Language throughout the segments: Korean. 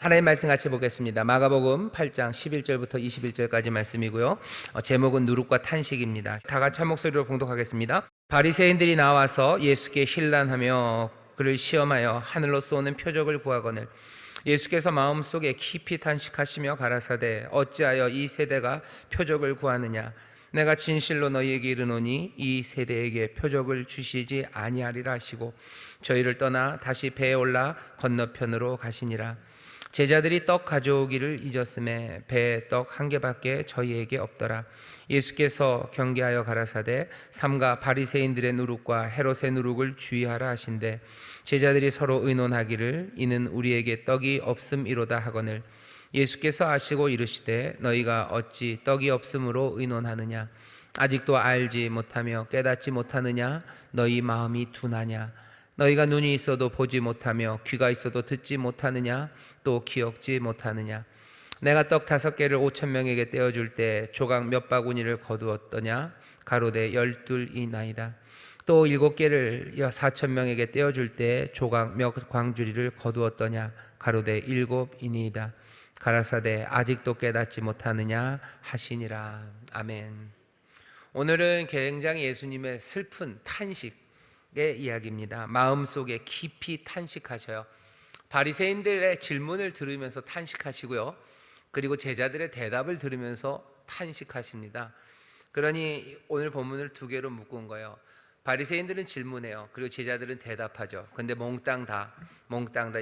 하나님 말씀 같이 보겠습니다. 마가복음 8장 11절부터 21절까지 말씀이고요. 제목은 누룩과 탄식입니다. 다 같이 한 목소리로 봉독하겠습니다. 바리새인들이 나와서 예수께 힐난하며 그를 시험하여 하늘로 쏘는 표적을 구하거늘 예수께서 마음속에 깊이 탄식하시며 가라사대 어찌하여 이 세대가 표적을 구하느냐 내가 진실로 너희에게 이르노니 이 세대에게 표적을 주시지 아니하리라 하시고 저희를 떠나 다시 배에 올라 건너편으로 가시니라. 제자들이 떡 가져오기를 잊었음에 배에 떡 한 개밖에 저희에게 없더라. 예수께서 경계하여 가라사대 삼가 바리새인들의 누룩과 헤롯의 누룩을 주의하라 하신대 제자들이 서로 의논하기를 이는 우리에게 떡이 없음이로다 하거늘 예수께서 아시고 이르시되 너희가 어찌 떡이 없음으로 의논하느냐 아직도 알지 못하며 깨닫지 못하느냐 너희 마음이 둔하냐 너희가 눈이 있어도 보지 못하며 귀가 있어도 듣지 못하느냐 또 기억지 못하느냐 내가 떡 5개를 5,000명에게 떼어줄 때 조각 몇 바구니를 거두었더냐 가로되 12이나이다 또 7개를 4,000명에게 떼어줄 때 조각 몇 광주리를 거두었더냐 가로되 7이니이다 가라사대 아직도 깨닫지 못하느냐 하시니라. 아멘. 오늘은 굉장히 예수님의 슬픈 탄식의 이야기입니다. 마음속에 깊이 탄식하셔요. 바리새인들의 질문을 들으면서 탄식하시고요. 그리고 제자들의 대답을 들으면서 탄식하십니다. 그러니 오늘 본문을 2개로 묶은 거예요. 바리새인들은 질문해요. 그리고 제자들은 대답하죠. 근데 몽땅 다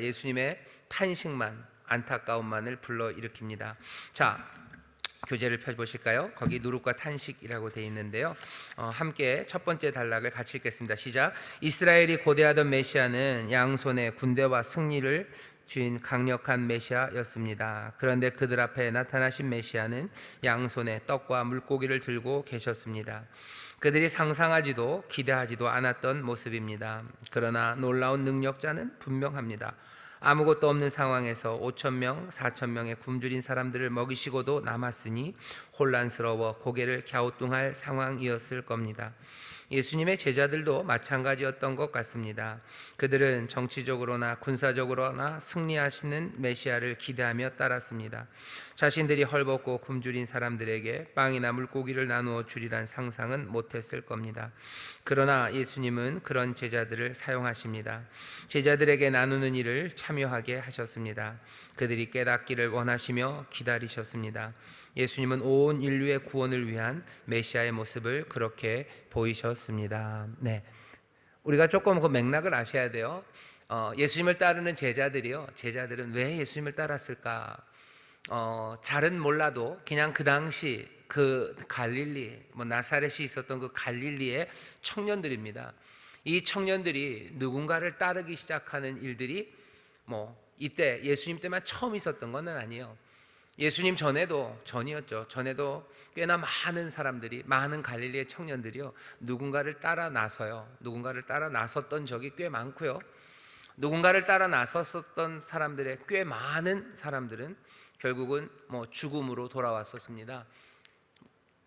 예수님의 탄식만 안타까움만을 불러일으킵니다. 자, 교재를 펴보실까요? 거기 누룩과 탄식이라고 되어 있는데요. 함께 첫 번째 단락을 같이 읽겠습니다. 시작. 이스라엘이 고대하던 메시아는 양손에 군대와 승리를 주인 강력한 메시아였습니다. 그런데 그들 앞에 나타나신 메시아는 양손에 떡과 물고기를 들고 계셨습니다. 그들이 상상하지도 기대하지도 않았던 모습입니다. 그러나 놀라운 능력자는 분명합니다. 아무것도 없는 상황에서 5,000명, 4,000명의 굶주린 사람들을 먹이시고도 남았으니 혼란스러워 고개를 갸우뚱할 상황이었을 겁니다. 예수님의 제자들도 마찬가지였던 것 같습니다. 그들은 정치적으로나 군사적으로나 승리하시는 메시아를 기대하며 따랐습니다. 자신들이 헐벗고 굶주린 사람들에게 빵이나 물고기를 나누어 주리란 상상은 못했을 겁니다. 그러나 예수님은 그런 제자들을 사용하십니다. 제자들에게 나누는 일을 참여하게 하셨습니다. 그들이 깨닫기를 원하시며 기다리셨습니다. 예수님은 온 인류의 구원을 위한 메시아의 모습을 그렇게 보이셨습니다. 네, 우리가 조금 그 맥락을 아셔야 돼요. 예수님을 따르는 제자들은 왜 예수님을 따랐을까? 잘은 몰라도 그냥 그 당시 그 갈릴리, 나사렛이 있었던 그 갈릴리의 청년들입니다. 이 청년들이 누군가를 따르기 시작하는 일들이 이때 예수님 때만 처음 있었던 건 아니에요. 예수님 전이었죠. 전에도 꽤나 많은 사람들이, 많은 갈릴리의 청년들이요, 누군가를 따라 나섰던 적이 꽤 많고요. 누군가를 따라 나섰었던 사람들의 꽤 많은 사람들은 결국은 죽음으로 돌아왔었습니다.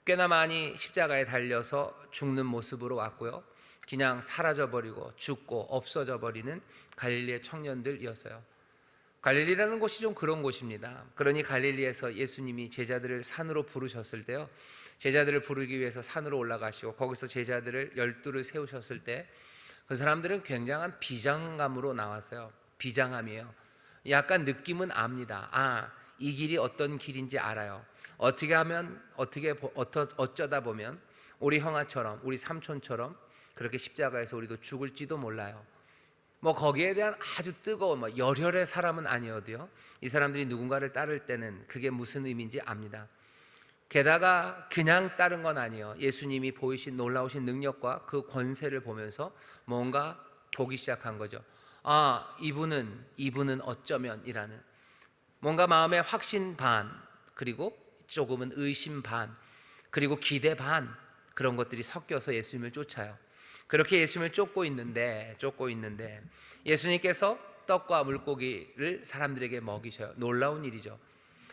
꽤나 많이 십자가에 달려서 죽는 모습으로 왔고요. 그냥 사라져버리고 죽고 없어져 버리는 갈릴리의 청년들이었어요. 갈릴리라는 곳이 좀 그런 곳입니다. 그러니 갈릴리에서 예수님이 제자들을 산으로 부르셨을 때요, 제자들을 부르기 위해서 산으로 올라가시고 거기서 제자들을 12를 세우셨을 때 그 사람들은 굉장한 비장감으로 나왔어요. 비장함이에요. 약간 느낌은 압니다. 이 길이 어떤 길인지 알아요. 어쩌다 보면 우리 형아처럼, 우리 삼촌처럼 그렇게 십자가에서 우리도 죽을지도 몰라요. 거기에 대한 아주 뜨거운 열혈의 사람은 아니어도요, 이 사람들이 누군가를 따를 때는 그게 무슨 의미인지 압니다. 게다가 그냥 따른 건 아니에요. 예수님이 보이신 놀라우신 능력과 그 권세를 보면서 뭔가 보기 시작한 거죠. 이분은 어쩌면이라는 뭔가 마음의 확신 반, 그리고 조금은 의심 반, 그리고 기대 반, 그런 것들이 섞여서 예수님을 쫓아요. 그렇게 예수님을 쫓고 있는데 예수님께서 떡과 물고기를 사람들에게 먹이셔요. 놀라운 일이죠.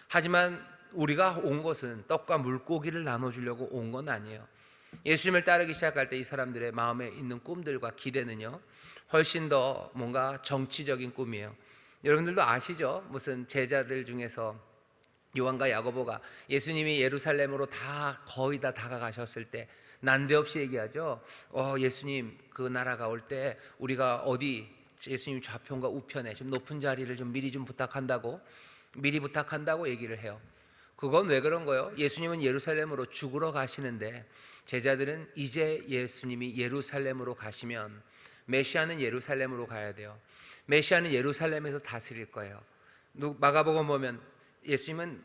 하지만 우리가 온 것은 떡과 물고기를 나눠주려고 온 건 아니에요. 예수님을 따르기 시작할 때 이 사람들의 마음에 있는 꿈들과 기대는요, 훨씬 더 뭔가 정치적인 꿈이에요. 여러분들도 아시죠? 무슨 제자들 중에서 요한과 야고보가 예수님이 예루살렘으로 다 거의 다 다가가셨을 때 난데없이 얘기하죠. 예수님 그 나라가 올 때 우리가 어디 예수님 좌편과 우편에 좀 높은 자리를 좀 미리 좀 미리 부탁한다고 얘기를 해요. 그건 왜 그런 거예요? 예수님은 예루살렘으로 죽으러 가시는데 제자들은 이제 예수님이 예루살렘으로 가시면 메시아는 예루살렘으로 가야 돼요. 메시아는 예루살렘에서 다스릴 거예요. 마가복음 보면 예수님은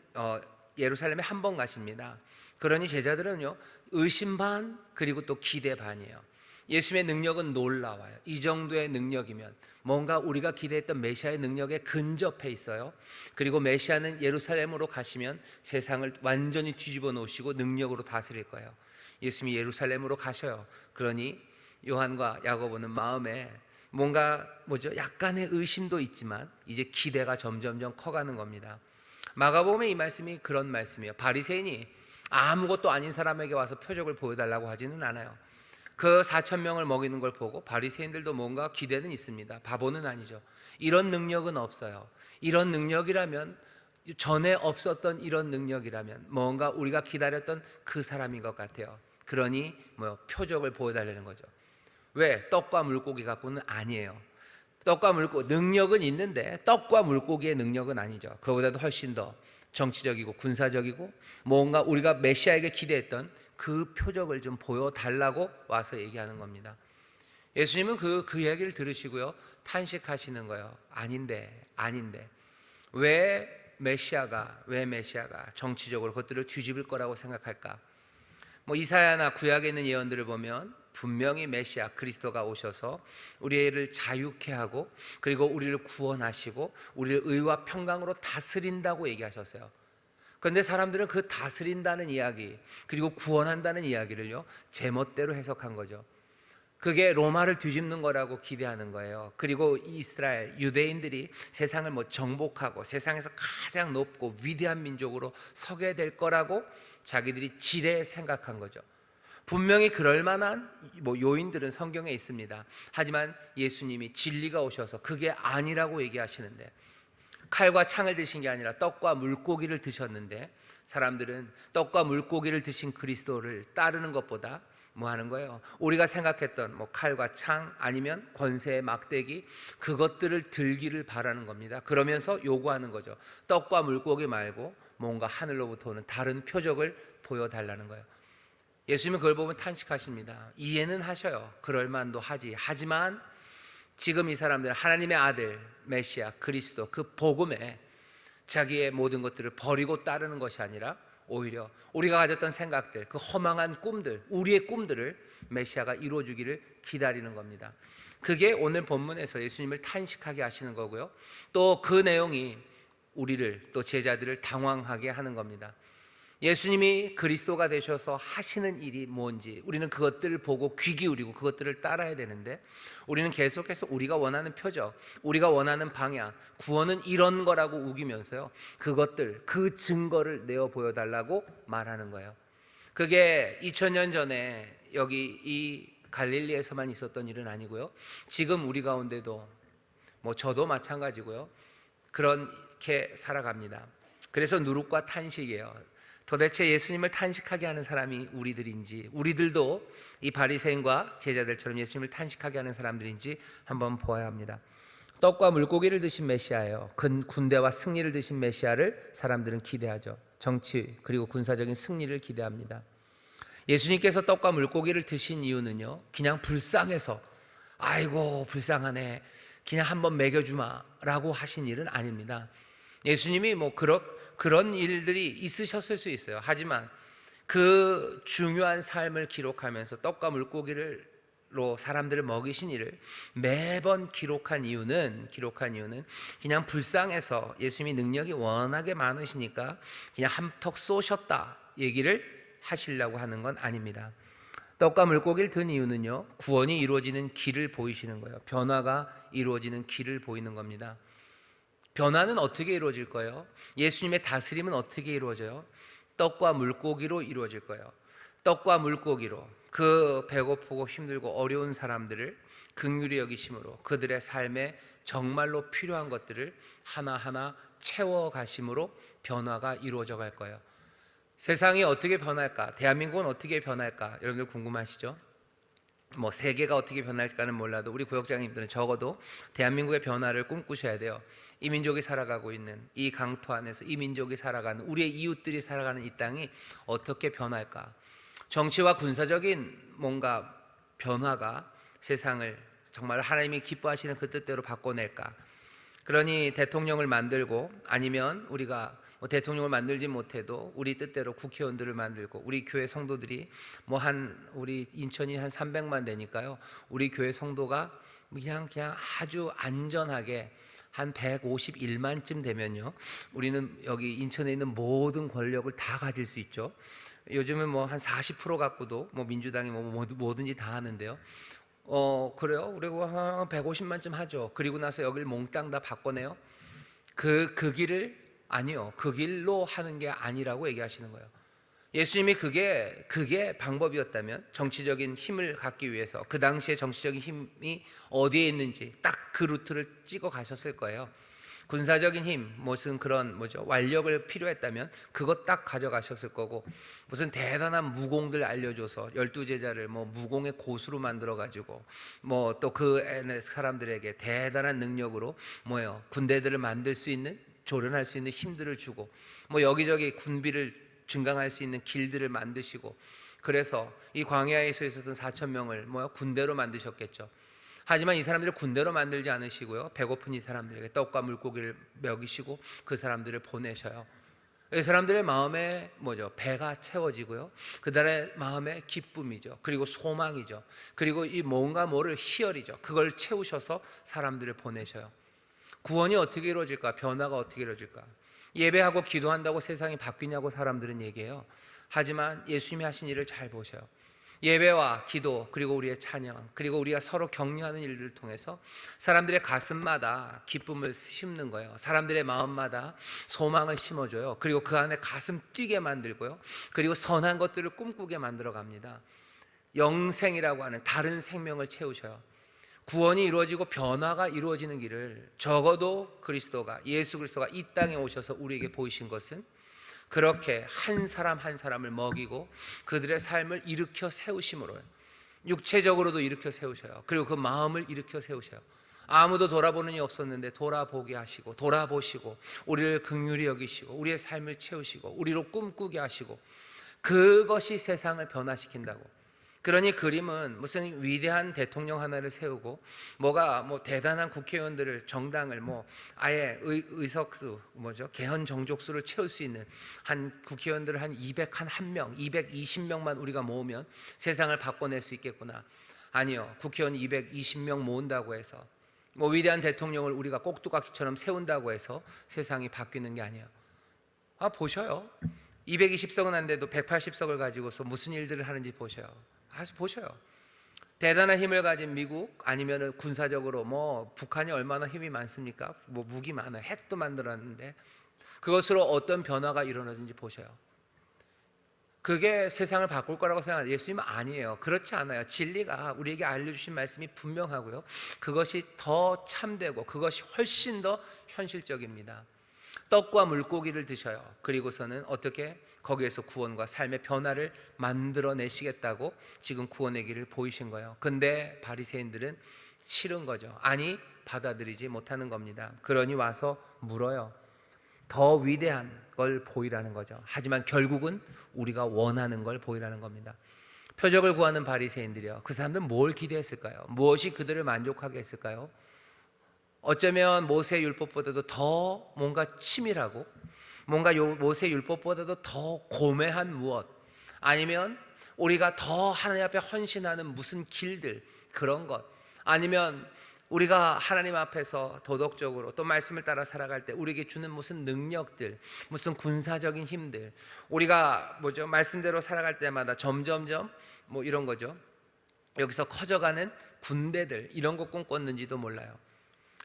예루살렘에 한 번 가십니다. 그러니 제자들은요, 의심 반 그리고 또 기대 반이에요. 예수님의 능력은 놀라워요. 이 정도의 능력이면 뭔가 우리가 기대했던 메시아의 능력에 근접해 있어요. 그리고 메시아는 예루살렘으로 가시면 세상을 완전히 뒤집어 놓으시고 능력으로 다스릴 거예요. 예수님이 예루살렘으로 가셔요. 그러니 요한과 야고보는 마음에 뭔가 약간의 의심도 있지만 이제 기대가 점점점 커가는 겁니다. 마가복음의 이 말씀이 그런 말씀이에요. 바리새인이 아무것도 아닌 사람에게 와서 표적을 보여달라고 하지는 않아요. 그 4,000명을 먹이는 걸 보고 바리새인들도 뭔가 기대는 있습니다. 바보는 아니죠. 이런 능력은 없어요. 이런 능력이라면, 전에 없었던 이런 능력이라면 뭔가 우리가 기다렸던 그 사람인 것 같아요. 그러니 표적을 보여달라는 거죠. 왜? 떡과 물고기 갖고는 아니에요. 떡과 물고기 능력은 있는데 떡과 물고기의 능력은 아니죠. 그보다도 훨씬 더 정치적이고 군사적이고 뭔가 우리가 메시아에게 기대했던 그 표적을 좀 보여달라고 와서 얘기하는 겁니다. 예수님은 그 얘기를 들으시고요, 탄식하시는 거예요. 아닌데 왜 메시아가 정치적으로 그것들을 뒤집을 거라고 생각할까? 이사야나 구약에 있는 예언들을 보면 분명히 메시아 그리스도가 오셔서 우리를 자유케 하고 그리고 우리를 구원하시고 우리를 의와 평강으로 다스린다고 얘기하셨어요. 그런데 사람들은 그 다스린다는 이야기 그리고 구원한다는 이야기를요, 제멋대로 해석한 거죠. 그게 로마를 뒤집는 거라고 기대하는 거예요. 그리고 이스라엘 유대인들이 세상을 정복하고 세상에서 가장 높고 위대한 민족으로 서게 될 거라고 자기들이 지레 생각한 거죠. 분명히 그럴 만한 요인들은 성경에 있습니다. 하지만 예수님이 진리가 오셔서 그게 아니라고 얘기하시는데, 칼과 창을 드신 게 아니라 떡과 물고기를 드셨는데 사람들은 떡과 물고기를 드신 그리스도를 따르는 것보다 하는 거예요? 우리가 생각했던 칼과 창 아니면 권세의 막대기, 그것들을 들기를 바라는 겁니다. 그러면서 요구하는 거죠. 떡과 물고기 말고 뭔가 하늘로부터 오는 다른 표적을 보여달라는 거예요. 예수님은 그걸 보면 탄식하십니다. 이해는 하셔요. 그럴 만도 하지. 하지만 지금 이 사람들은 하나님의 아들 메시아 그리스도 그 복음에 자기의 모든 것들을 버리고 따르는 것이 아니라 오히려 우리가 가졌던 생각들, 그 허망한 꿈들, 우리의 꿈들을 메시아가 이루어주기를 기다리는 겁니다. 그게 오늘 본문에서 예수님을 탄식하게 하시는 거고요, 또 그 내용이 우리를, 또 제자들을 당황하게 하는 겁니다. 예수님이 그리스도가 되셔서 하시는 일이 뭔지 우리는 그것들을 보고 귀 기울이고 그것들을 따라야 되는데, 우리는 계속해서 우리가 원하는 표적, 우리가 원하는 방향, 구원은 이런 거라고 우기면서요, 그것들, 그 증거를 내어 보여달라고 말하는 거예요. 그게 2000년 전에 여기 이 갈릴리에서만 있었던 일은 아니고요, 지금 우리 가운데도 저도 마찬가지고요, 그렇게 살아갑니다. 그래서 누룩과 탄식이에요. 도대체 예수님을 탄식하게 하는 사람이 우리들인지, 우리들도 이 바리새인과 제자들처럼 예수님을 탄식하게 하는 사람들인지 한번 보아야 합니다. 떡과 물고기를 드신 메시아예요. 군대와 승리를 드신 메시아를 사람들은 기대하죠. 정치 그리고 군사적인 승리를 기대합니다. 예수님께서 떡과 물고기를 드신 이유는요, 그냥 불쌍해서 아이고 불쌍하네, 그냥 한번 먹여주마 라고 하신 일은 아닙니다. 예수님이 그런 일들이 있으셨을 수 있어요. 하지만 그 중요한 삶을 기록하면서 떡과 물고기로 사람들을 먹이신 일을 매번 기록한 이유는 그냥 불쌍해서, 예수님이 능력이 워낙에 많으시니까 그냥 한턱 쏘셨다 얘기를 하시려고 하는 건 아닙니다. 떡과 물고기를 든 이유는요, 구원이 이루어지는 길을 보이시는 거예요. 변화가 이루어지는 길을 보이는 겁니다. 변화는 어떻게 이루어질 거예요? 예수님의 다스림은 어떻게 이루어져요? 떡과 물고기로 이루어질 거예요. 떡과 물고기로 그 배고프고 힘들고 어려운 사람들을 긍휼히 여기심으로 그들의 삶에 정말로 필요한 것들을 하나하나 채워가심으로 변화가 이루어져 갈 거예요. 세상이 어떻게 변할까? 대한민국은 어떻게 변할까? 여러분들 궁금하시죠? 뭐 세계가 어떻게 변할까는 몰라도 우리 구역장님들은 적어도 대한민국의 변화를 꿈꾸셔야 돼요. 이 민족이 살아가고 있는 이 강토 안에서 이 민족이 살아가는, 우리의 이웃들이 살아가는 이 땅이 어떻게 변할까? 정치와 군사적인 뭔가 변화가 세상을 정말 하나님이 기뻐하시는 그 뜻대로 바꿔낼까? 그러니 대통령을 만들고, 아니면 우리가 뭐 대통령을 만들지 못해도 우리 뜻대로 국회의원들을 만들고, 우리 교회 성도들이 우리 인천이 한 300만 되니까요, 우리 교회 성도가 그냥 아주 안전하게 한 151만쯤 되면요, 우리는 여기 인천에 있는 모든 권력을 다 가질 수 있죠. 요즘은 뭐 한 40% 갖고도 뭐 민주당이 뭐든지 다 하는데요. 그래요? 그리고 한 150만쯤 하죠. 그리고 나서 여기를 몽땅 다 바꿔내요. 그 길을, 아니요, 그 길로 하는 게 아니라고 얘기하시는 거예요. 예수님이 그게 방법이었다면, 정치적인 힘을 갖기 위해서 그 당시에 정치적인 힘이 어디에 있는지 딱 그 루트를 찍어 가셨을 거예요. 군사적인 힘, 무슨 그런 완력을 필요했다면 그것 딱 가져가셨을 거고, 무슨 대단한 무공들 알려줘서 12제자를 무공의 고수로 만들어 가지고 또 그 사람들에게 대단한 능력으로 군대들을 만들 수 있는, 조련할 수 있는 힘들을 주고, 여기저기 군비를 증강할 수 있는 길들을 만드시고, 그래서 이 광야에서 있었던 4천 명을 군대로 만드셨겠죠. 하지만 이 사람들을 군대로 만들지 않으시고요, 배고픈 이 사람들에게 떡과 물고기를 먹이시고 그 사람들을 보내셔요. 이 사람들의 마음에 배가 채워지고요, 그들의 마음에 기쁨이죠, 그리고 소망이죠, 그리고 이 뭔가 모를 희열이죠. 그걸 채우셔서 사람들을 보내셔요. 구원이 어떻게 이루어질까? 변화가 어떻게 이루어질까? 예배하고 기도한다고 세상이 바뀌냐고 사람들은 얘기해요. 하지만 예수님이 하신 일을 잘 보셔요. 예배와 기도, 그리고 우리의 찬양, 그리고 우리가 서로 격려하는 일들을 통해서 사람들의 가슴마다 기쁨을 심는 거예요. 사람들의 마음마다 소망을 심어줘요. 그리고 그 안에 가슴 뛰게 만들고요, 그리고 선한 것들을 꿈꾸게 만들어 갑니다. 영생이라고 하는 다른 생명을 채우셔요. 구원이 이루어지고 변화가 이루어지는 길을 적어도 예수 그리스도가 이 땅에 오셔서 우리에게 보이신 것은, 그렇게 한 사람 한 사람을 먹이고 그들의 삶을 일으켜 세우심으로요. 육체적으로도 일으켜 세우셔요. 그리고 그 마음을 일으켜 세우셔요. 아무도 돌아보는 이 없었는데 돌아보게 하시고, 돌아보시고 우리를 긍휼히 여기시고 우리의 삶을 채우시고 우리로 꿈꾸게 하시고, 그것이 세상을 변화시킨다고. 그러니 그림은 무슨 위대한 대통령 하나를 세우고 대단한 국회의원들을, 정당을 아예 의석수 개헌 정족수를 채울 수 있는 한 국회의원들을 한 201명, 220명만 우리가 모으면 세상을 바꿔낼 수 있겠구나. 아니요, 국회의원 220명 모은다고 해서 위대한 대통령을 우리가 꼭두각시처럼 세운다고 해서 세상이 바뀌는 게 아니에요. 보셔요. 220석은 안 돼도 180석을 가지고서 무슨 일들을 하는지 보셔요. 보셔요. 대단한 힘을 가진 미국, 아니면 군사적으로 북한이 얼마나 힘이 많습니까? 무기 많아요. 핵도 만들었는데 그것으로 어떤 변화가 일어나는지 보셔요. 그게 세상을 바꿀 거라고 생각하는 예수님은 아니에요. 그렇지 않아요. 진리가 우리에게 알려주신 말씀이 분명하고요, 그것이 더 참되고 그것이 훨씬 더 현실적입니다. 떡과 물고기를 드셔요. 그리고서는 어떻게 거기에서 구원과 삶의 변화를 만들어내시겠다고 지금 구원의 길을 보이신 거예요. 근데 바리새인들은 싫은 거죠. 아니, 받아들이지 못하는 겁니다. 그러니 와서 물어요. 더 위대한 걸 보이라는 거죠. 하지만 결국은 우리가 원하는 걸 보이라는 겁니다. 표적을 구하는 바리새인들이요, 그 사람들은 뭘 기대했을까요? 무엇이 그들을 만족하게 했을까요? 어쩌면 모세 율법보다도 더 뭔가 치밀하고, 뭔가 모세 율법보다도 더 고매한 무엇, 아니면 우리가 더 하나님 앞에 헌신하는 무슨 길들, 그런 것, 아니면 우리가 하나님 앞에서 도덕적으로 또 말씀을 따라 살아갈 때 우리에게 주는 무슨 능력들, 무슨 군사적인 힘들, 우리가 말씀대로 살아갈 때마다 점점점 이런 거죠, 여기서 커져가는 군대들, 이런 거 꿈꿨는지도 몰라요.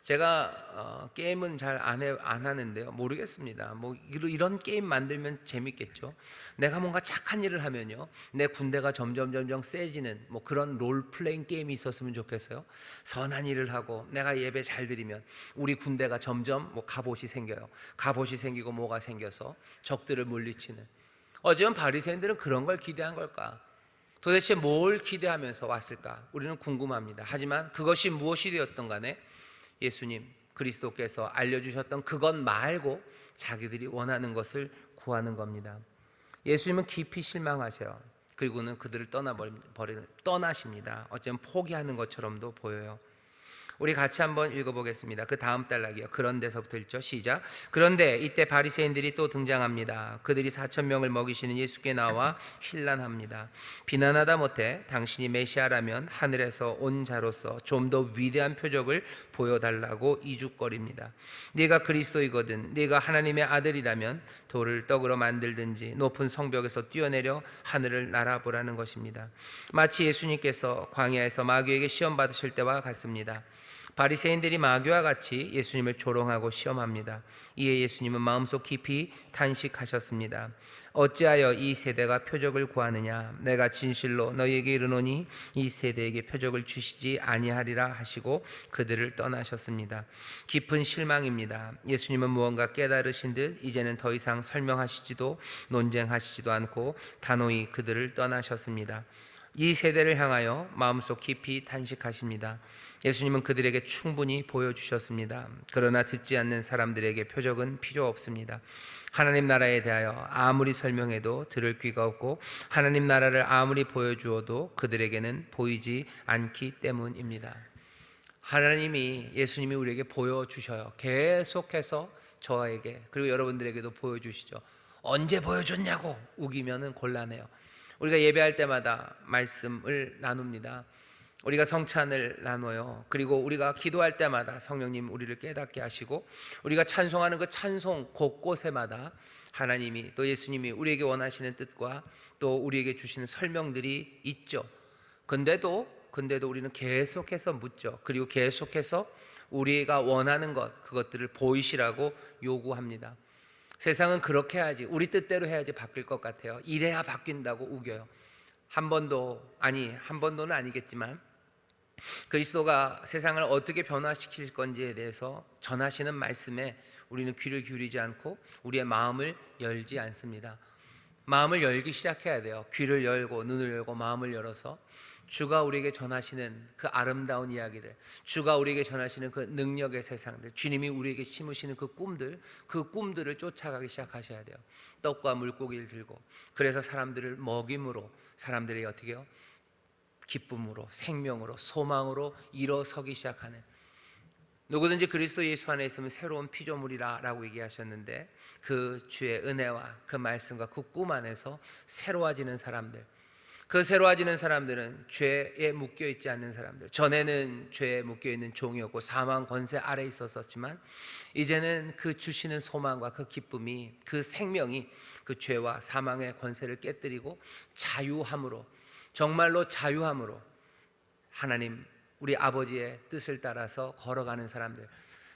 제가 게임은 잘 안 하는데요. 모르겠습니다. 뭐 이런 게임 만들면 재밌겠죠. 내가 뭔가 착한 일을 하면요, 내 군대가 점점 세지는 뭐 그런 롤 플레잉 게임이 있었으면 좋겠어요. 선한 일을 하고 내가 예배 잘 드리면 우리 군대가 점점 뭐 갑옷이 생겨요. 갑옷이 생기고 뭐가 생겨서 적들을 물리치는. 어쩌면 바리새인들은 그런 걸 기대한 걸까? 도대체 뭘 기대하면서 왔을까? 우리는 궁금합니다. 하지만 그것이 무엇이 되었던 간에 예수님 그리스도께서 알려주셨던 그것 말고 자기들이 원하는 것을 구하는 겁니다. 예수님은 깊이 실망하셔요. 그리고는 그들을 떠나십니다. 어쩌면 포기하는 것처럼도 보여요. 우리 같이 한번 읽어보겠습니다. 그 다음 단락이요. 그런 데서부터 읽죠. 시작. 그런데 이때 바리새인들이 또 등장합니다. 그들이 4,000명을 먹이시는 예수께 나와 힐난합니다. 비난하다 못해 당신이 메시아라면 하늘에서 온 자로서 좀 더 위대한 표적을 보여달라고 이죽거립니다. 네가 그리스도이거든 네가 하나님의 아들이라면 돌을 떡으로 만들든지 높은 성벽에서 뛰어내려 하늘을 날아보라는 것입니다. 마치 예수님께서 광야에서 마귀에게 시험 받으실 때와 같습니다. 바리새인들이 마귀와 같이 예수님을 조롱하고 시험합니다. 이에 예수님은 마음속 깊이 탄식하셨습니다. 어찌하여 이 세대가 표적을 구하느냐? 내가 진실로 너희에게 이르노니 이 세대에게 표적을 주시지 아니하리라 하시고 그들을 떠나셨습니다. 깊은 실망입니다. 예수님은 무언가 깨달으신 듯 이제는 더 이상 설명하시지도 논쟁하시지도 않고 단호히 그들을 떠나셨습니다. 이 세대를 향하여 마음속 깊이 탄식하십니다. 예수님은 그들에게 충분히 보여주셨습니다. 그러나 듣지 않는 사람들에게 표적은 필요 없습니다. 하나님 나라에 대하여 아무리 설명해도 들을 귀가 없고 하나님 나라를 아무리 보여주어도 그들에게는 보이지 않기 때문입니다. 하나님이 예수님이 우리에게 보여주셔요. 계속해서 저에게 그리고 여러분들에게도 보여주시죠. 언제 보여줬냐고 우기면은 곤란해요. 우리가 예배할 때마다 말씀을 나눕니다. 우리가 성찬을 나눠요. 그리고 우리가 기도할 때마다 성령님 우리를 깨닫게 하시고 우리가 찬송하는 그 찬송 곳곳에마다 하나님이 또 예수님이 우리에게 원하시는 뜻과 또 우리에게 주시는 설명들이 있죠. 근데도 우리는 계속해서 묻죠. 그리고 계속해서 우리가 원하는 그것들을 보이시라고 요구합니다. 세상은 그렇게 해야지 우리 뜻대로 해야지 바뀔 것 같아요. 이래야 바뀐다고 우겨요. 한 번도는 아니겠지만 그리스도가 세상을 어떻게 변화시킬 건지에 대해서 전하시는 말씀에 우리는 귀를 기울이지 않고 우리의 마음을 열지 않습니다. 마음을 열기 시작해야 돼요. 귀를 열고 눈을 열고 마음을 열어서 주가 우리에게 전하시는 그 아름다운 이야기들, 주가 우리에게 전하시는 그 능력의 세상들, 주님이 우리에게 심으시는 그 꿈들을 쫓아가기 시작하셔야 돼요. 떡과 물고기를 들고. 그래서 사람들을 먹임으로 사람들이 어떻게 해요? 기쁨으로, 생명으로, 소망으로 일어서기 시작하는, 누구든지 그리스도 예수 안에 있으면 새로운 피조물이라 라고 얘기하셨는데 그 주의 은혜와 그 말씀과 그 꿈 안에서 새로워지는 사람들, 그 새로워지는 사람들은 죄에 묶여있지 않는 사람들. 전에는 죄에 묶여있는 종이었고 사망 권세 아래 있었지만 이제는 그 주시는 소망과 그 기쁨이, 그 생명이 그 죄와 사망의 권세를 깨뜨리고 자유함으로, 정말로 자유함으로 하나님 우리 아버지의 뜻을 따라서 걸어가는 사람들,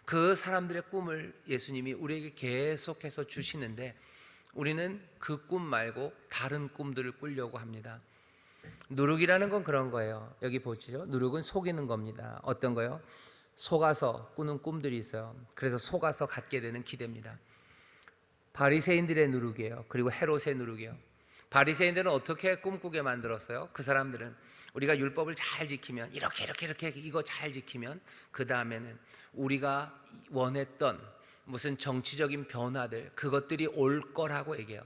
그 사람들의 꿈을 예수님이 우리에게 계속해서 주시는데 우리는 그 꿈 말고 다른 꿈들을 꾸려고 합니다. 누룩이라는 건 그런 거예요. 여기 보시죠. 누룩은 속이는 겁니다. 어떤 거요? 속아서 꾸는 꿈들이 있어요. 그래서 속아서 갖게 되는 기대입니다. 바리새인들의 누룩이에요. 그리고 헤롯의 누룩이에요. 바리새인들은 어떻게 꿈꾸게 만들었어요? 그 사람들은 우리가 율법을 잘 지키면 이렇게 이거 잘 지키면 그 다음에는 우리가 원했던 무슨 정치적인 변화들, 그것들이 올 거라고 얘기해요.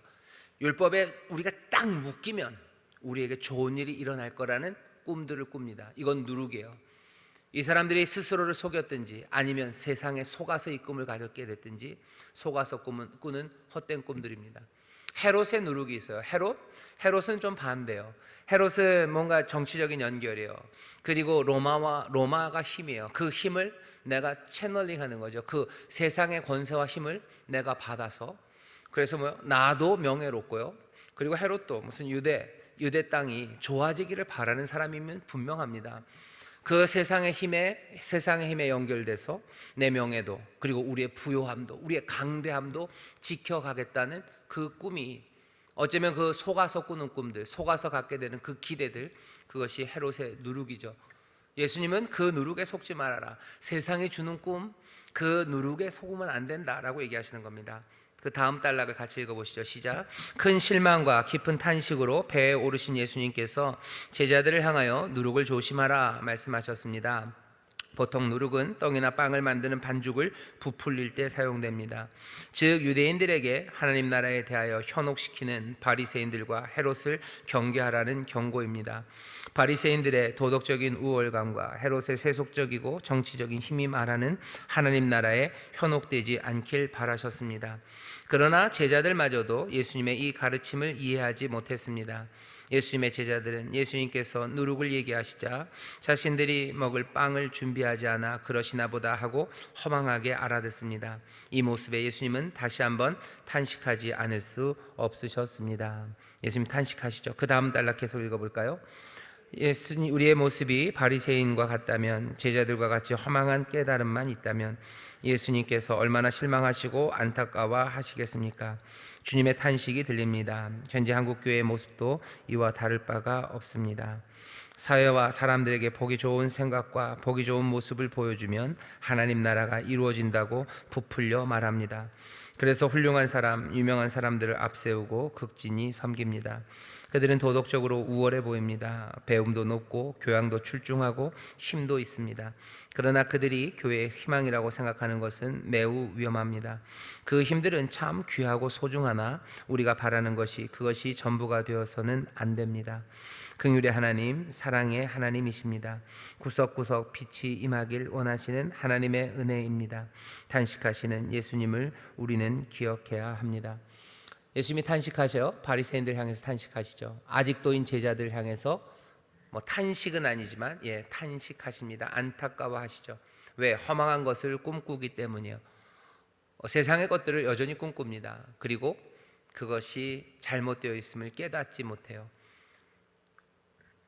율법에 우리가 딱 묶이면 우리에게 좋은 일이 일어날 거라는 꿈들을 꿉니다. 이건 누룩이에요. 이 사람들이 스스로를 속였든지 아니면 세상에 속아서 이 꿈을 가졌게 됐든지 속아서 꾸는 헛된 꿈들입니다. 헤롯의 누룩이 있어요. 헤롯은 좀 반대예요. 헤롯은 뭔가 정치적인 연결이에요. 그리고 로마가 힘이에요. 그 힘을 내가 채널링하는 거죠. 그 세상의 권세와 힘을 내가 받아서, 그래서 나도 명예롭고요. 그리고 헤롯도 무슨 유대 땅이 좋아지기를 바라는 사람이면 분명합니다. 그 세상의 힘에 연결돼서 내 명예도, 그리고 우리의 부요함도, 우리의 강대함도 지켜가겠다는 그 꿈이, 어쩌면 그 속아서 꾸는 꿈들, 속아서 갖게 되는 그 기대들, 그것이 헤롯의 누룩이죠. 예수님은 그 누룩에 속지 말아라. 세상이 주는 꿈, 그 누룩에 속으면 안 된다라고 얘기하시는 겁니다. 그 다음 단락을 같이 읽어보시죠. 시작. 큰 실망과 깊은 탄식으로 배에 오르신 예수님께서 제자들을 향하여 누룩을 조심하라 말씀하셨습니다. 보통 누룩은 떡이나 빵을 만드는 반죽을 부풀릴 때 사용됩니다. 즉 유대인들에게 하나님 나라에 대하여 현혹시키는 바리새인들과 헤롯을 경계하라는 경고입니다. 바리새인들의 도덕적인 우월감과 헤롯의 세속적이고 정치적인 힘이 말하는 하나님 나라에 현혹되지 않길 바라셨습니다. 그러나 제자들마저도 예수님의 이 가르침을 이해하지 못했습니다. 예수님의 제자들은 예수님께서 누룩을 얘기하시자 자신들이 먹을 빵을 준비하지 않아 그러시나 보다 하고 허망하게 알아듣습니다. 이 모습에 예수님은 다시 한번 탄식하지 않을 수 없으셨습니다. 예수님 탄식하시죠. 그 다음 단락 계속 읽어볼까요? 예수님, 우리의 모습이 바리새인과 같다면, 제자들과 같이 허망한 깨달음만 있다면 예수님께서 얼마나 실망하시고 안타까워하시겠습니까? 주님의 탄식이 들립니다. 현재 한국교회의 모습도 이와 다를 바가 없습니다. 사회와 사람들에게 보기 좋은 생각과 보기 좋은 모습을 보여주면 하나님 나라가 이루어진다고 부풀려 말합니다. 그래서 훌륭한 사람, 유명한 사람들을 앞세우고 극진히 섬깁니다. 그들은 도덕적으로 우월해 보입니다. 배움도 높고 교양도 출중하고 힘도 있습니다. 그러나 그들이 교회의 희망이라고 생각하는 것은 매우 위험합니다. 그 힘들은 참 귀하고 소중하나 우리가 바라는 것이 그것이 전부가 되어서는 안 됩니다. 긍휼의 하나님, 사랑의 하나님이십니다. 구석구석 빛이 임하길 원하시는 하나님의 은혜입니다. 탄식하시는 예수님을 우리는 기억해야 합니다. 예수님이 탄식하셔요. 바리새인들 향해서 탄식하시죠. 아직도인 제자들 향해서 탄식은 아니지만 탄식하십니다. 안타까워하시죠. 왜? 허망한 것을 꿈꾸기 때문이에요. 세상의 것들을 여전히 꿈꿉니다. 그리고 그것이 잘못되어 있음을 깨닫지 못해요.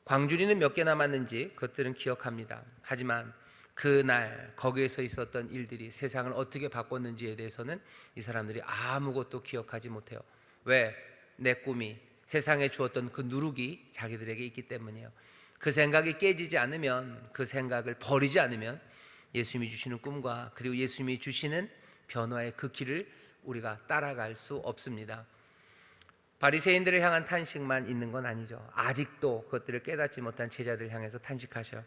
광주리는 몇 개 남았는지 그것들은 기억합니다. 하지만 그날 거기에서 있었던 일들이 세상을 어떻게 바꿨는지에 대해서는 이 사람들이 아무것도 기억하지 못해요. 왜? 내 꿈이, 세상에 주었던 그 누룩이 자기들에게 있기 때문이에요. 그 생각이 깨지지 않으면, 그 생각을 버리지 않으면 예수님이 주시는 꿈과 그리고 예수님이 주시는 변화의 그 길을 우리가 따라갈 수 없습니다. 바리새인들을 향한 탄식만 있는 건 아니죠. 아직도 그것들을 깨닫지 못한 제자들 향해서 탄식하셔요.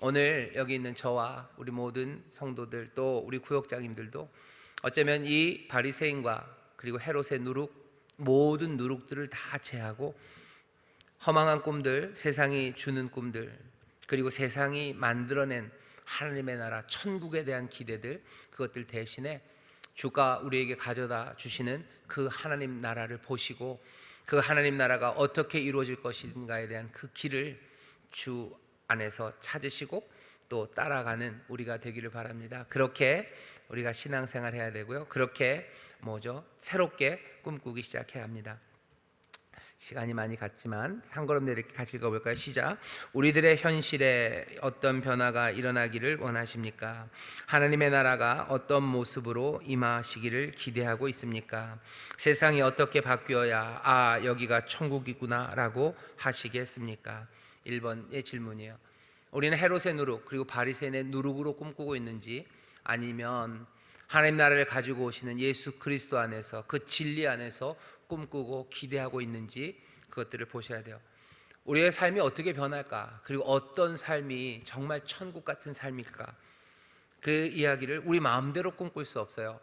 오늘 여기 있는 저와 우리 모든 성도들, 또 우리 구역장님들도 어쩌면 이 바리새인과 그리고 헤롯의 누룩, 모든 누룩들을 다 제하고 허망한 꿈들, 세상이 주는 꿈들, 그리고 세상이 만들어낸 하나님의 나라, 천국에 대한 기대들, 그것들 대신에 주가 우리에게 가져다 주시는 그 하나님 나라를 보시고 그 하나님 나라가 어떻게 이루어질 것인가에 대한 그 길을 주 안에서 찾으시고 또 따라가는 우리가 되기를 바랍니다. 그렇게 우리가 신앙생활 해야 되고요. 그렇게 새롭게 꿈꾸기 시작해야 합니다. 시간이 많이 갔지만 상거름내 이렇게 같이 읽어볼까요? 시작. 우리들의 현실에 어떤 변화가 일어나기를 원하십니까? 하나님의 나라가 어떤 모습으로 임하시기를 기대하고 있습니까? 세상이 어떻게 바뀌어야 여기가 천국이구나 라고 하시겠습니까? 1번의 질문이에요. 우리는 헤롯의 누룩 그리고 바리새인의 누룩으로 꿈꾸고 있는지, 아니면 하나님 나라를 가지고 오시는 예수 그리스도 안에서, 그 진리 안에서 꿈꾸고 기대하고 있는지, 그것들을 보셔야 돼요. 우리의 삶이 어떻게 변할까, 그리고 어떤 삶이 정말 천국 같은 삶일까, 그 이야기를 우리 마음대로 꿈꿀 수 없어요.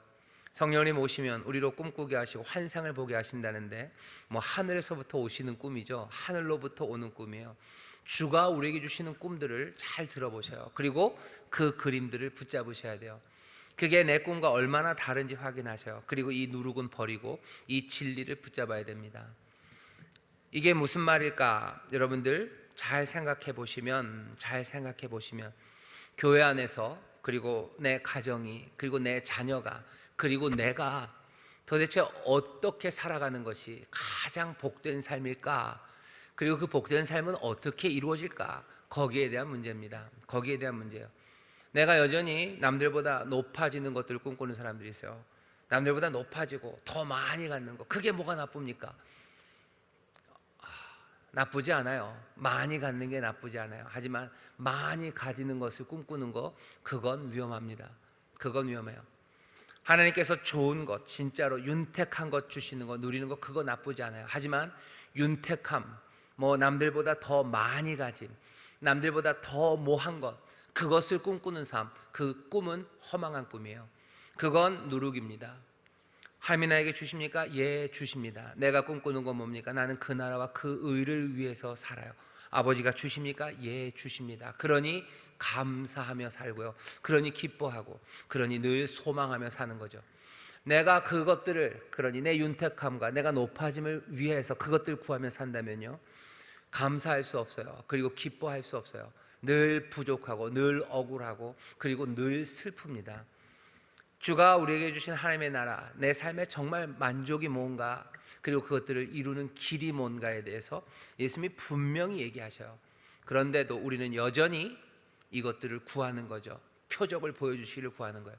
성령님 오시면 우리로 꿈꾸게 하시고 환상을 보게 하신다는데, 하늘에서부터 오시는 꿈이죠. 하늘로부터 오는 꿈이에요. 주가 우리에게 주시는 꿈들을 잘 들어보셔요. 그리고 그 그림들을 붙잡으셔야 돼요. 그게 내 꿈과 얼마나 다른지 확인하셔요. 그리고 이 누룩은 버리고 이 진리를 붙잡아야 됩니다. 이게 무슨 말일까? 여러분들 잘 생각해 보시면 교회 안에서, 그리고 내 가정이, 그리고 내 자녀가, 그리고 내가 도대체 어떻게 살아가는 것이 가장 복된 삶일까? 그리고 그 복된 삶은 어떻게 이루어질까? 거기에 대한 문제입니다. 거기에 대한 문제예요. 내가 여전히 남들보다 높아지는 것들을 꿈꾸는 사람들이 있어요. 남들보다 높아지고 더 많이 갖는 거, 그게 뭐가 나쁩니까? 나쁘지 않아요. 많이 갖는 게 나쁘지 않아요. 하지만 많이 가지는 것을 꿈꾸는 거, 그건 위험합니다. 그건 위험해요. 하나님께서 좋은 것, 진짜로 윤택한 것 주시는 거, 누리는 거, 그거 나쁘지 않아요. 하지만 윤택함, 남들보다 더 많이 가짐, 남들보다 더 뭐한 것, 그것을 꿈꾸는 삶, 그 꿈은 허망한 꿈이에요. 그건 누룩입니다. 하나님이 나에게 주십니까? 예, 주십니다. 내가 꿈꾸는 건 뭡니까? 나는 그 나라와 그 의를 위해서 살아요. 아버지가 주십니까? 예, 주십니다. 그러니 감사하며 살고요. 그러니 기뻐하고, 그러니 늘 소망하며 사는 거죠. 내가 그것들을, 그러니 내 윤택함과 내가 높아짐을 위해서 그것들을 구하며 산다면요, 감사할 수 없어요. 그리고 기뻐할 수 없어요. 늘 부족하고 늘 억울하고 그리고 늘 슬픕니다. 주가 우리에게 주신 하나님의 나라, 내 삶에 정말 만족이 뭔가, 그리고 그것들을 이루는 길이 뭔가에 대해서 예수님이 분명히 얘기하셔요. 그런데도 우리는 여전히 이것들을 구하는 거죠. 표적을 보여주시기를 구하는 거예요.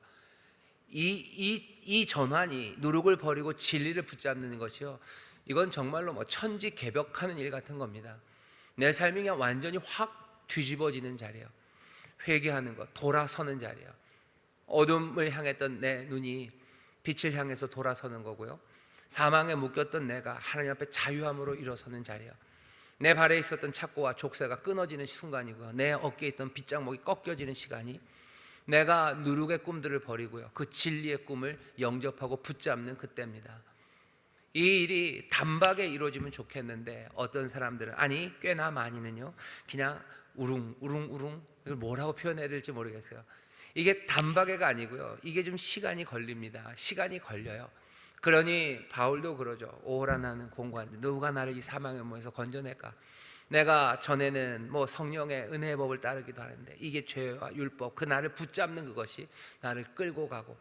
이 전환이, 누룩을 버리고 진리를 붙잡는 것이요, 이건 정말로 천지개벽하는 일 같은 겁니다. 내 삶이 그냥 완전히 확 뒤집어지는 자리예요. 회개하는 것, 돌아서는 자리예요. 어둠을 향했던 내 눈이 빛을 향해서 돌아서는 거고요, 사망에 묶였던 내가 하나님 앞에 자유함으로 일어서는 자리예요. 내 발에 있었던 착고와 족쇄가 끊어지는 순간이고요, 내 어깨에 있던 빗장목이 꺾여지는 시간이, 내가 누룩의 꿈들을 버리고요, 그 진리의 꿈을 영접하고 붙잡는 그때입니다. 이 일이 단박에 이루어지면 좋겠는데 어떤 사람들은, 아니 꽤나 많이는요, 그냥 우릉우릉, 이걸 뭐라고 표현해야 될지 모르겠어요. 이게 단박에가 아니고요, 이게 좀 시간이 걸립니다. 시간이 걸려요. 그러니 바울도 그러죠. 오라 나는 공고한데 누가 나를 이 사망의 몸에서 건져낼까? 내가 전에는 성령의 은혜의 법을 따르기도 하는데 이게 죄와 율법, 그 나를 붙잡는 그것이 나를 끌고 가고,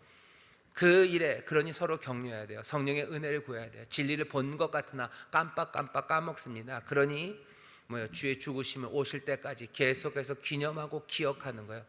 그 일에, 그러니 서로 격려해야 돼요. 성령의 은혜를 구해야 돼요. 진리를 본 것 같으나 깜빡 까먹습니다. 그러니 주의 죽으심을 오실 때까지 계속해서 기념하고 기억하는 거예요.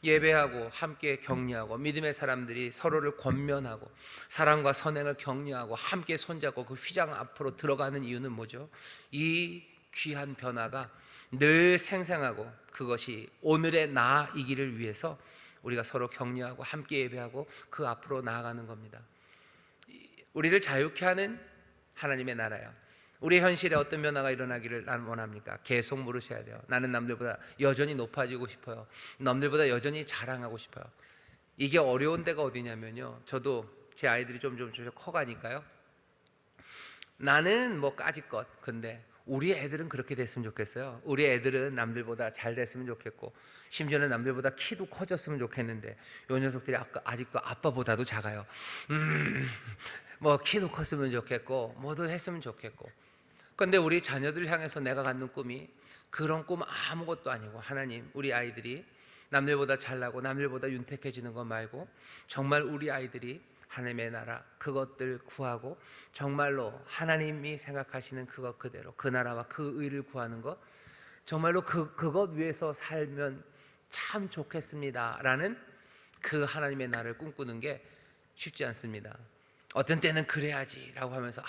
예배하고 함께 격려하고, 믿음의 사람들이 서로를 권면하고 사랑과 선행을 격려하고 함께 손잡고 그 휘장 앞으로 들어가는 이유는 뭐죠? 이 귀한 변화가 늘 생생하고, 그것이 오늘의 나이기를 위해서 우리가 서로 격려하고 함께 예배하고 그 앞으로 나아가는 겁니다. 우리를 자유케 하는 하나님의 나라요, 우리 현실에 어떤 변화가 일어나기를 나는 원합니까? 계속 물으셔야 돼요. 나는 남들보다 여전히 높아지고 싶어요. 남들보다 여전히 자랑하고 싶어요. 이게 어려운 데가 어디냐면요, 저도 제 아이들이 좀 커가니까요, 나는 까짓것, 근데 우리 애들은 그렇게 됐으면 좋겠어요. 우리 애들은 남들보다 잘 됐으면 좋겠고, 심지어는 남들보다 키도 커졌으면 좋겠는데, 요 녀석들이 아직도 아빠보다도 작아요. 키도 컸으면 좋겠고, 뭐도 했으면 좋겠고. 그런데 우리 자녀들 향해서 내가 갖는 꿈이 그런 꿈 아무것도 아니고, 하나님, 우리 아이들이 남들보다 잘나고 남들보다 윤택해지는 것 말고 정말 우리 아이들이 하나님의 나라, 그것들 구하고 정말로 하나님이 생각하시는 그것 그대로 그 나라와 그 의를 구하는 것, 정말로 그것 위해서 살면 참 좋겠습니다 라는 그 하나님의 나라를 꿈꾸는 게 쉽지 않습니다. 어떤 때는 그래야지 라고 하면서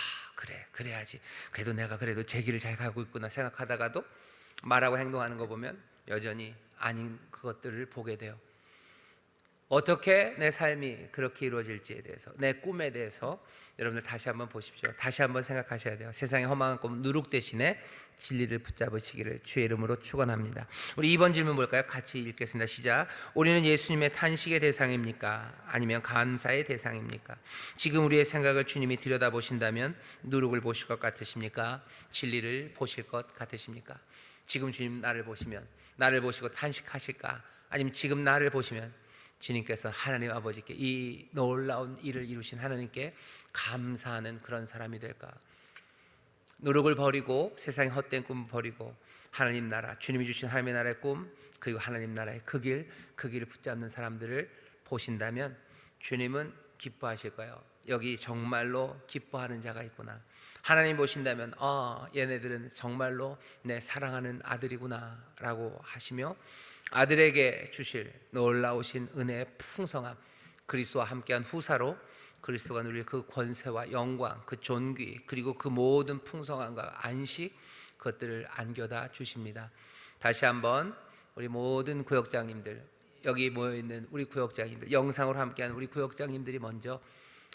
그래야지, 그래도 내가 그래도 제 길을 잘 가고 있구나 생각하다가도 말하고 행동하는 거 보면 여전히 아닌 그것들을 보게 돼요. 어떻게 내 삶이 그렇게 이루어질지에 대해서, 내 꿈에 대해서 여러분들 다시 한번 보십시오. 다시 한번 생각하셔야 돼요. 세상의 허망한 꿈 누룩 대신에 진리를 붙잡으시기를 주의 이름으로 축원합니다. 우리 2번 질문 볼까요? 같이 읽겠습니다. 시작. 우리는 예수님의 탄식의 대상입니까? 아니면 감사의 대상입니까? 지금 우리의 생각을 주님이 들여다보신다면 누룩을 보실 것 같으십니까? 진리를 보실 것 같으십니까? 지금 주님 나를 보시면 나를 보시고 탄식하실까? 아니면 지금 나를 보시면 주님께서 하나님 아버지께, 이 놀라운 일을 이루신 하나님께 감사하는 그런 사람이 될까? 노력을 버리고 세상의 헛된 꿈 버리고 하나님 나라, 주님이 주신 하나님의 나라의 꿈, 그리고 하나님 나라의 그 길을 붙잡는 사람들을 보신다면 주님은 기뻐하실 거예요. 여기 정말로 기뻐하는 자가 있구나. 하나님 보신다면 얘네들은 정말로 내 사랑하는 아들이구나 라고 하시며 아들에게 주실 놀라우신 은혜의 풍성함, 그리스도와 함께한 후사로 그리스도가 누릴 그 권세와 영광, 그 존귀, 그리고 그 모든 풍성함과 안식, 그것들을 안겨다 주십니다. 다시 한번 우리 모든 구역장님들, 여기 모여있는 우리 구역장님들, 영상으로 함께하는 우리 구역장님들이 먼저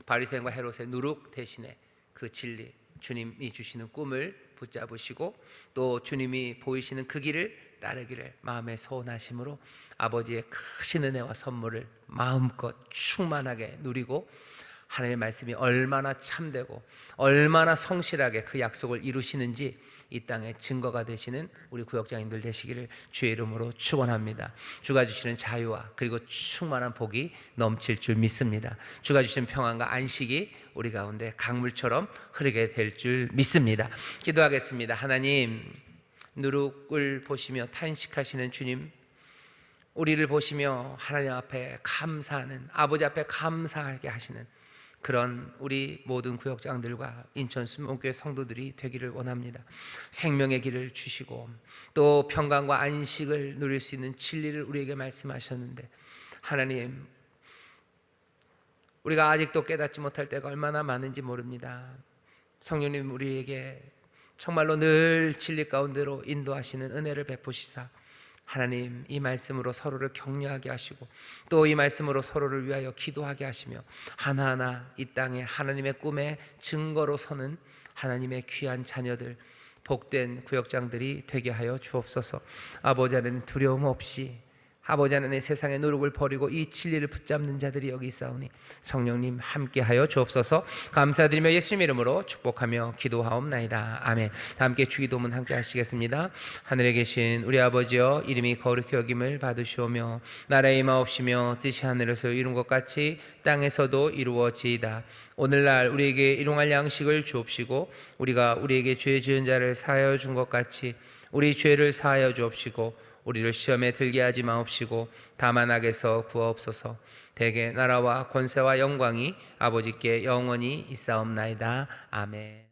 바리새인과 헤롯의 누룩 대신에 그 진리, 주님이 주시는 꿈을 붙잡으시고 또 주님이 보이시는 그 길을 따르기를 마음의 소원하심으로 아버지의 크신 은혜와 선물을 마음껏 충만하게 누리고 하나님의 말씀이 얼마나 참되고 얼마나 성실하게 그 약속을 이루시는지 이 땅에 증거가 되시는 우리 구역장님들 되시기를 주의 이름으로 축원합니다. 주가 주시는 자유와 그리고 충만한 복이 넘칠 줄 믿습니다. 주가 주시는 평안과 안식이 우리 가운데 강물처럼 흐르게 될 줄 믿습니다. 기도하겠습니다. 하나님, 누룩을 보시며 탄식하시는 주님, 우리를 보시며 하나님 앞에 감사하는, 아버지 앞에 감사하게 하시는 그런 우리 모든 구역장들과 인천 순복음교회 성도들이 되기를 원합니다. 생명의 길을 주시고 또 평강과 안식을 누릴 수 있는 진리를 우리에게 말씀하셨는데, 하나님, 우리가 아직도 깨닫지 못할 때가 얼마나 많은지 모릅니다. 성령님, 우리에게 정말로 늘 진리 가운데로 인도하시는 은혜를 베푸시사 하나님, 이 말씀으로 서로를 격려하게 하시고 또 이 말씀으로 서로를 위하여 기도하게 하시며 하나하나 이 땅에 하나님의 꿈의 증거로 서는 하나님의 귀한 자녀들, 복된 구역장들이 되게 하여 주옵소서. 아버지 하나님, 두려움 없이 아버지 하나님, 세상의 노력을 버리고 이 진리를 붙잡는 자들이 여기 있사오니 성령님 함께하여 주옵소서. 감사드리며 예수님 이름으로 축복하며 기도하옵나이다. 아멘. 다 함께 주기도문 함께 하시겠습니다. 하늘에 계신 우리 아버지여, 이름이 거룩히 여김을 받으시오며 나라의 임하옵시며 뜻이 하늘에서 이룬 것 같이 땅에서도 이루어지이다. 오늘날 우리에게 일용할 양식을 주옵시고 우리가 우리에게 죄 지은 자를 사하여 준 것 같이 우리 죄를 사하여 주옵시고 우리를 시험에 들게 하지 마옵시고 다만 악에서 구하옵소서. 대개 나라와 권세와 영광이 아버지께 영원히 있사옵나이다. 아멘.